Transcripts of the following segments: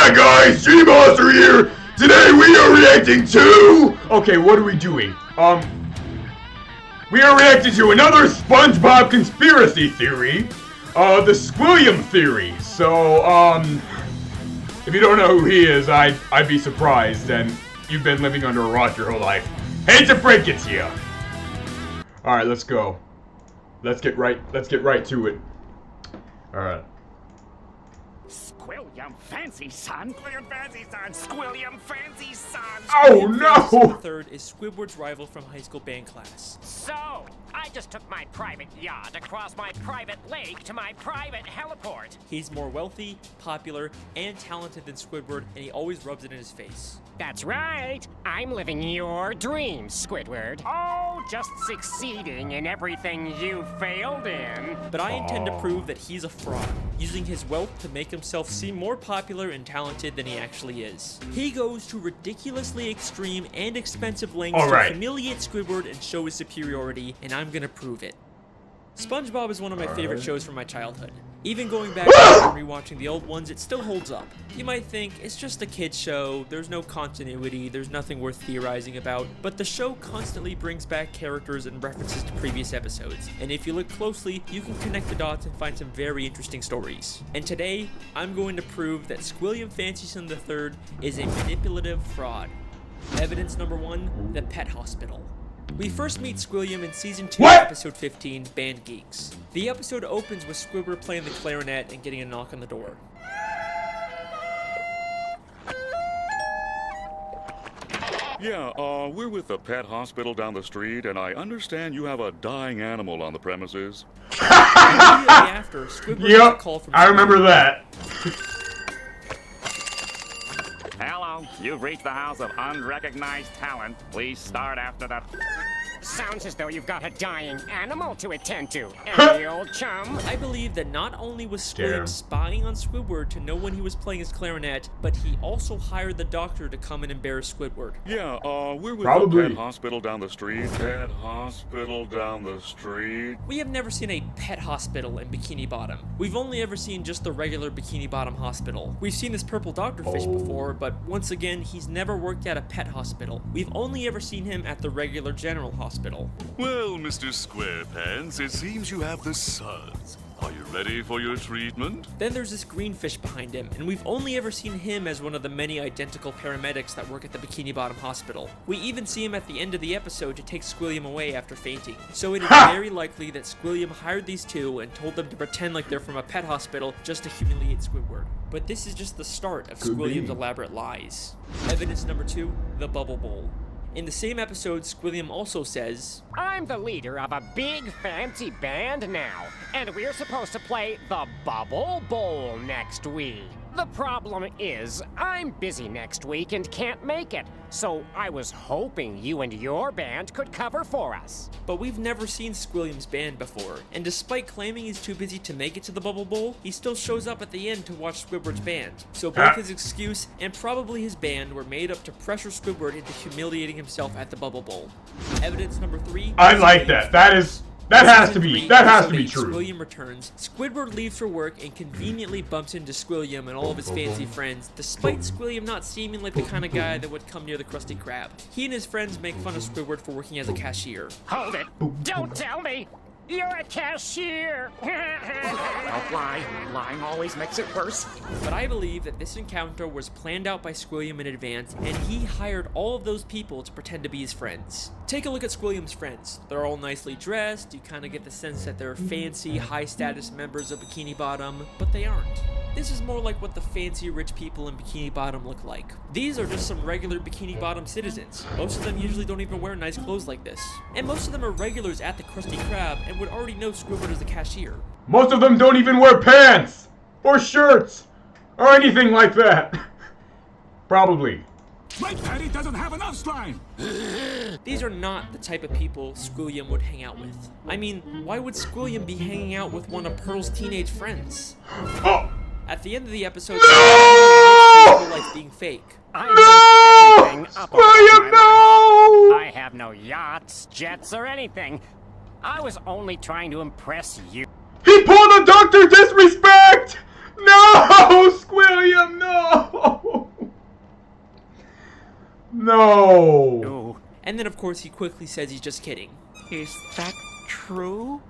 Yeah guys, G-Monster here! Today we are reacting to... Okay, what are we doing? We are reacting to another SpongeBob conspiracy theory. The Squilliam theory. So, if you don't know who he is, I'd be surprised, and you've been living under a rock your whole life. Hate to break it to you. Alright, let's go. Let's get right to it. Alright. Squilliam fancy son, Squilliam fancy son. Oh no! The third is Squidward's rival from high school band class. So, I just took my private yacht across my private lake to my private heliport. He's more wealthy, popular, and talented than Squidward, and he always rubs it in his face. That's right. I'm living your dreams, Squidward. Oh, just succeeding in everything you failed in. But I intend to prove that he's a fraud, using his wealth to make himself seem more popular and talented than he actually is. He goes to ridiculously extreme and expensive lengths to humiliate Squidward and show his superiority, and I'm gonna prove it. SpongeBob is one of my favorite shows from my childhood. Even going back and rewatching the old ones, it still holds up. You might think, it's just a kid's show, there's no continuity, there's nothing worth theorizing about, but the show constantly brings back characters and references to previous episodes, and if you look closely, you can connect the dots and find some very interesting stories. And today, I'm going to prove that Squilliam Fancy Son III is a manipulative fraud. Evidence number 1, the pet hospital. We first meet Squilliam in Season 2, Episode 15, Band Geeks. The episode opens with Squidward playing the clarinet and getting a knock on the door. Yeah, we're with the pet hospital down the street, and I understand you have a dying animal on the premises. Immediately after, Squidward gets a call from I remember that. Hello, you've reached the house of unrecognized talent. Please start after the... Sounds as though you've got a dying animal to attend to, eh, old chum? I believe that not only was Squilliam spying on Squidward to know when he was playing his clarinet, but he also hired the doctor to come and embarrass Squidward. Yeah, we're with the pet hospital down the street. Pet hospital down the street. We have never seen a pet hospital in Bikini Bottom. We've only ever seen just the regular Bikini Bottom hospital. We've seen this purple doctorfish before, but once again, he's never worked at a pet hospital. We've only ever seen him at the regular general hospital. Well, Mr. Squarepants, it seems you have the suds. Are you ready for your treatment? Then there's this green fish behind him, and we've only ever seen him as one of the many identical paramedics that work at the Bikini Bottom Hospital. We even see him at the end of the episode to take Squilliam away after fainting. So it is very likely that Squilliam hired these two and told them to pretend like they're from a pet hospital just to humiliate Squidward. But this is just the start of Squilliam's elaborate lies. Evidence number 2, the Bubble Bowl. In the same episode, Squilliam also says, I'm the leader of a big fancy band now, and we're supposed to play the Bubble Bowl next week. The problem is, I'm busy next week and can't make it, so I was hoping you and your band could cover for us. But we've never seen Squilliam's band before, and despite claiming he's too busy to make it to the Bubble Bowl, he still shows up at the end to watch Squidward's band. So both his excuse and probably his band were made up to pressure Squidward into humiliating himself at the Bubble Bowl. Evidence number 3. I like that. That has to be true. Squilliam returns. Squidward leaves for work and conveniently bumps into Squilliam and all of his fancy friends, despite Squilliam not seeming like the kind of guy that would come near the Krusty Krab. He and his friends make fun of Squidward for working as a cashier. Hold it! Don't tell me! You're a cashier! Don't lie. Lying always makes it worse. But I believe that this encounter was planned out by Squilliam in advance, and he hired all of those people to pretend to be his friends. Take a look at Squilliam's friends. They're all nicely dressed, you kind of get the sense that they're fancy, high-status members of Bikini Bottom, but they aren't. This is more like what the fancy rich people in Bikini Bottom look like. These are just some regular Bikini Bottom citizens. Most of them usually don't even wear nice clothes like this. And most of them are regulars at the Krusty Krab and would already know Squidward as the cashier. Most of them don't even wear pants! Or shirts! Or anything like that! Probably. My daddy doesn't have enough slime! These are not the type of people Squilliam would hang out with. I mean, why would Squilliam be hanging out with one of Pearl's teenage friends? Oh! At the end of the episode, Squilliam life being fake. I made everything up about my life. I have no yachts, jets, or anything. I was only trying to impress you. He pulled a Dr. Disrespect! No! Squilliam, no! No! And then, of course, he quickly says he's just kidding. Is that true?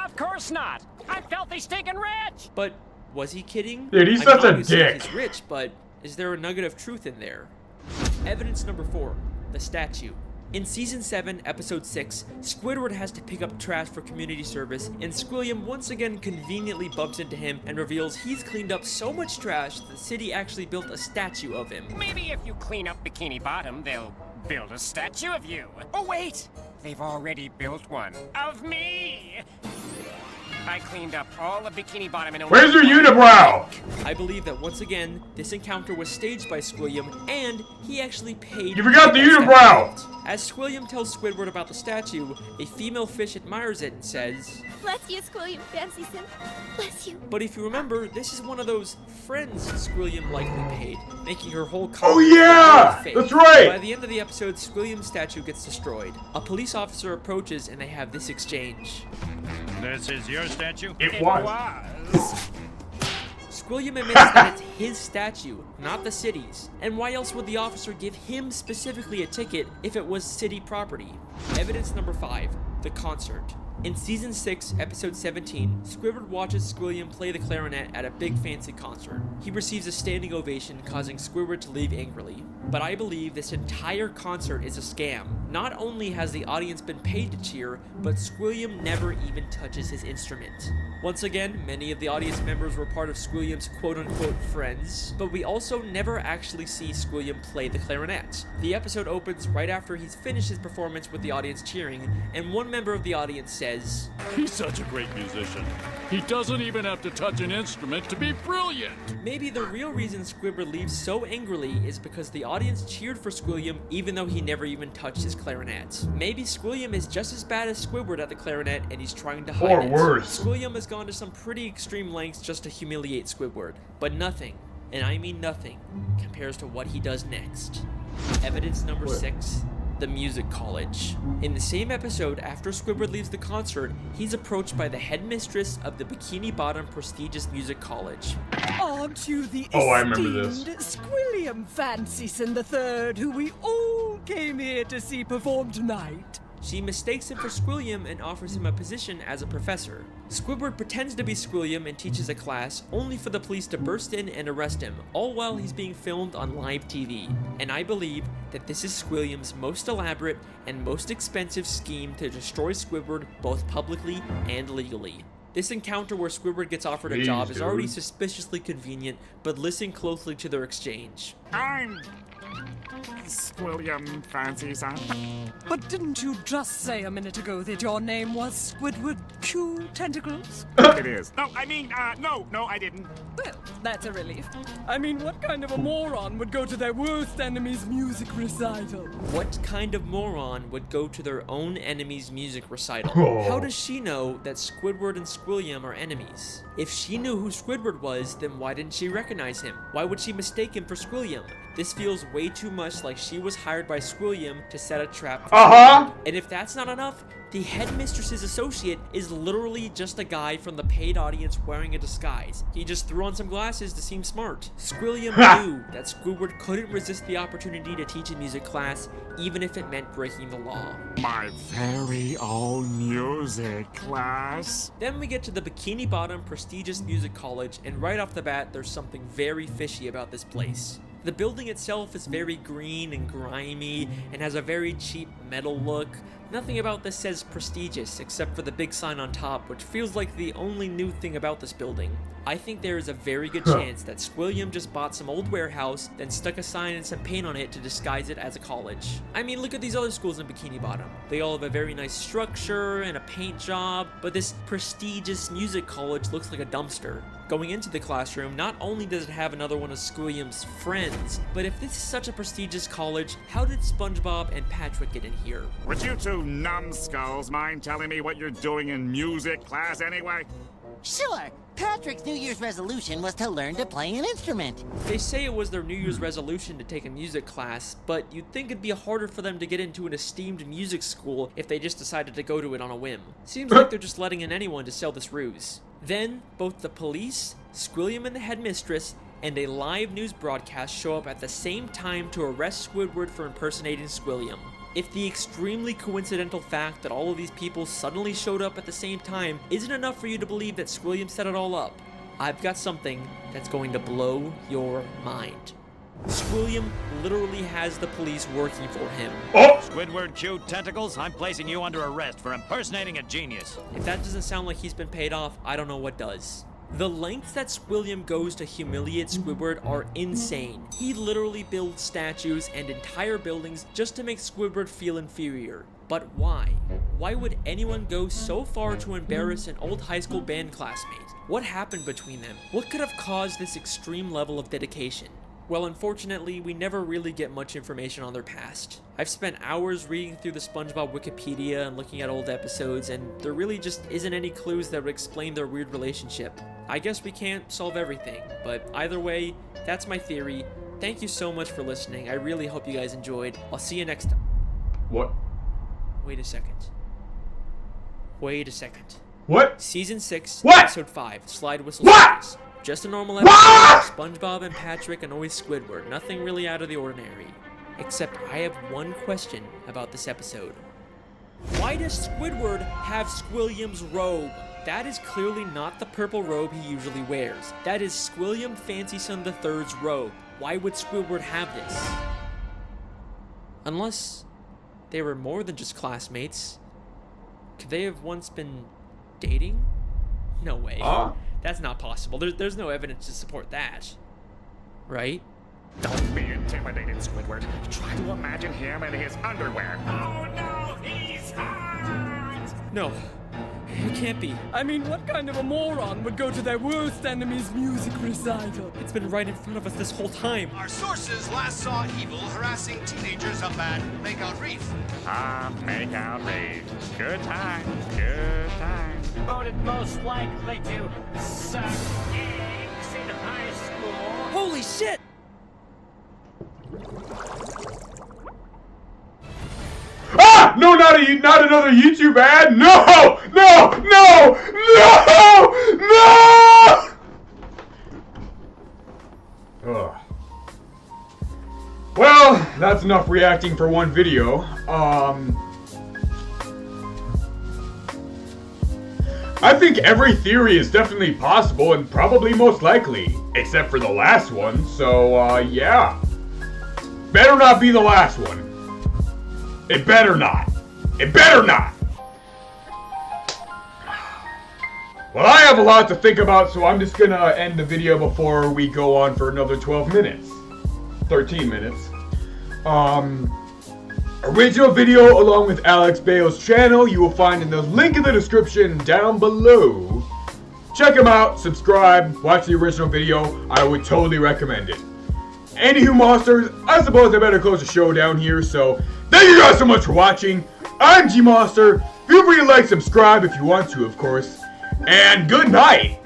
Of course not. I'm filthy stinking rich. But was he kidding? Dude, he's I such a obviously dick. He's rich, but is there a nugget of truth in there? Evidence number 4, the statue. In Season 7, Episode 6, Squidward has to pick up trash for community service, and Squilliam once again conveniently bumps into him and reveals he's cleaned up so much trash that the city actually built a statue of him. Maybe if you clean up Bikini Bottom, they'll build a statue of you. Oh, wait! They've already built one of me! I cleaned up all of Bikini Bottom and Where's your unibrow? I believe that once again, this encounter was staged by Squilliam, and he actually paid. You forgot the to get that unibrow! statue. As Squilliam tells Squidward about the statue, a female fish admires it and says, Bless you, Squilliam Fancy Sim. Bless you. but if you remember, this is one of those friends Squilliam likely paid, making her whole Oh confidence yeah! fake. That's right! By the end of the episode, Squilliam's statue gets destroyed. A police officer approaches and they have this exchange. This is your statue? It was. Squilliam admits that it's his statue, not the city's. And why else would the officer give him specifically a ticket if it was city property? Evidence number 5, the concert. In Season 6, Episode 17, Squidward watches Squilliam play the clarinet at a big fancy concert. He receives a standing ovation, causing Squidward to leave angrily. But I believe this entire concert is a scam. Not only has the audience been paid to cheer, but Squilliam never even touches his instrument. Once again, many of the audience members were part of Squilliam's quote-unquote friends, but we also never actually see Squilliam play the clarinet. The episode opens right after he's finished his performance with the audience cheering, and one member of the audience says, He's such a great musician. He doesn't even have to touch an instrument to be brilliant. maybe the real reason Squidward leaves so angrily is because the audience cheered for Squilliam even though he never even touched his clarinet. Maybe Squilliam is just as bad as Squidward at the clarinet and he's trying to hide Or it. worse. Squilliam has gone to some pretty extreme lengths just to humiliate Squidward, but nothing, and I mean nothing, compares to what he does next. Evidence number 6. The music college. In the same episode, after Squidward leaves the concert, he's approached by the headmistress of the Bikini Bottom prestigious music college. Aren't you the Oh, I remember this. esteemed Squilliam Fancyson III, who we all came here to see perform tonight? She mistakes him for Squilliam and offers him a position as a professor. Squidward pretends to be Squilliam and teaches a class, only for the police to burst in and arrest him, all while he's being filmed on live TV. And I believe that this is Squilliam's most elaborate and most expensive scheme to destroy Squidward both publicly and legally. This encounter where Squidward gets offered a job is already suspiciously convenient, but listen closely to their exchange. I'm Squilliam Fancy Son. But didn't you just say a minute ago that your name was Squidward Q Tentacles? It is. No, I mean, no, I didn't. Well, that's a relief. I mean, what kind of a moron would go to their worst enemy's music recital? What kind of moron would go to their own enemy's music recital? How does she know that Squidward and Squilliam are enemies? If she knew who Squidward was, then why didn't she recognize him? Why would she mistake him for Squilliam? This feels way too much like she was hired by Squilliam to set a trap for Squidward. And if that's not enough, the headmistress's associate is literally just a guy from the paid audience wearing a disguise. He just threw on some glasses to seem smart. Squilliam knew that Squidward couldn't resist the opportunity to teach a music class, even if it meant breaking the law. My very own music class. Then we get to the Bikini Bottom prestigious music college, and right off the bat, there's something very fishy about this place. The building itself is very green and grimy and has a very cheap metal look. Nothing about this says prestigious except for the big sign on top, which feels like the only new thing about this building. I think there is a very good chance that Squilliam just bought some old warehouse, then stuck a sign and some paint on it to disguise it as a college. I mean, look at these other schools in Bikini Bottom. They all have a very nice structure and a paint job, but this prestigious music college looks like a dumpster. Going into the classroom, not only does it have another one of Squilliam's friends, but if this is such a prestigious college, how did SpongeBob and Patrick get in here? Would you two numbskulls mind telling me what you're doing in music class anyway? Sure. Patrick's New Year's resolution was to learn to play an instrument. They say it was their New Year's resolution to take a music class, but you'd think it'd be harder for them to get into an esteemed music school if they just decided to go to it on a whim. Seems like they're just letting in anyone to sell this ruse. Then, both the police, Squilliam and the headmistress, and a live news broadcast show up at the same time to arrest Squidward for impersonating Squilliam. If the extremely coincidental fact that all of these people suddenly showed up at the same time isn't enough for you to believe that Squilliam set it all up, I've got something that's going to blow your mind. Squilliam literally has the police working for him. Oh! Squidward chewed tentacles, I'm placing you under arrest for impersonating a genius. If that doesn't sound like he's been paid off, I don't know what does. The lengths that Squilliam goes to humiliate Squidward are insane. He literally builds statues and entire buildings just to make Squidward feel inferior. But why? Why would anyone go so far to embarrass an old high school band classmate? What happened between them? What could have caused this extreme level of dedication? Well, unfortunately, we never really get much information on their past. I've spent hours reading through the SpongeBob Wikipedia and looking at old episodes, and there really just isn't any clues that would explain their weird relationship. I guess we can't solve everything, but either way, that's my theory. Thank you so much for listening. I really hope you guys enjoyed. I'll see you next time. What? Wait a second. Wait a second. What? Season 6, what? Episode 5, Slide Whistle What? Stories. Just a normal episode of SpongeBob and Patrick annoy Squidward. Nothing really out of the ordinary. Except I have one question about this episode. Why does Squidward have Squilliam's robe? That is clearly not the purple robe he usually wears. That is Squilliam Fancy Son III's robe. Why would Squidward have this? Unless they were more than just classmates. Could they have once been dating? No way. That's not possible. There's no evidence to support that. Right? Don't be intimidated, Squidward. Try to imagine him in his underwear. Oh no, he's hot! No, it can't be. I mean, what kind of a moron would go to their worst enemy's music recital? It's been right in front of us this whole time. Our sources last saw Evil harassing teenagers up at Makeout Reef. Makeout Reef. Good time, good time. Voted most likely to suck eggs in high school. Holy shit! Ah! No, not another YouTube ad! No! No! No! No! No! Ugh. Well, that's enough reacting for one video. I think every theory is definitely possible and probably most likely, except for the last one, so, yeah. Better not be the last one. It better not. It better not! Well, I have a lot to think about, so I'm just gonna end the video before we go on for another 12 minutes. 13 minutes. Original video along with Alex Bale's channel you will find in the link in the description down below. Check him out, subscribe, watch the original video. I would totally recommend it. Anywho, monsters, I suppose I better close the show down here, so thank you guys so much for watching. I'm G-Monster. Feel free to like, subscribe if you want to, of course. And good night!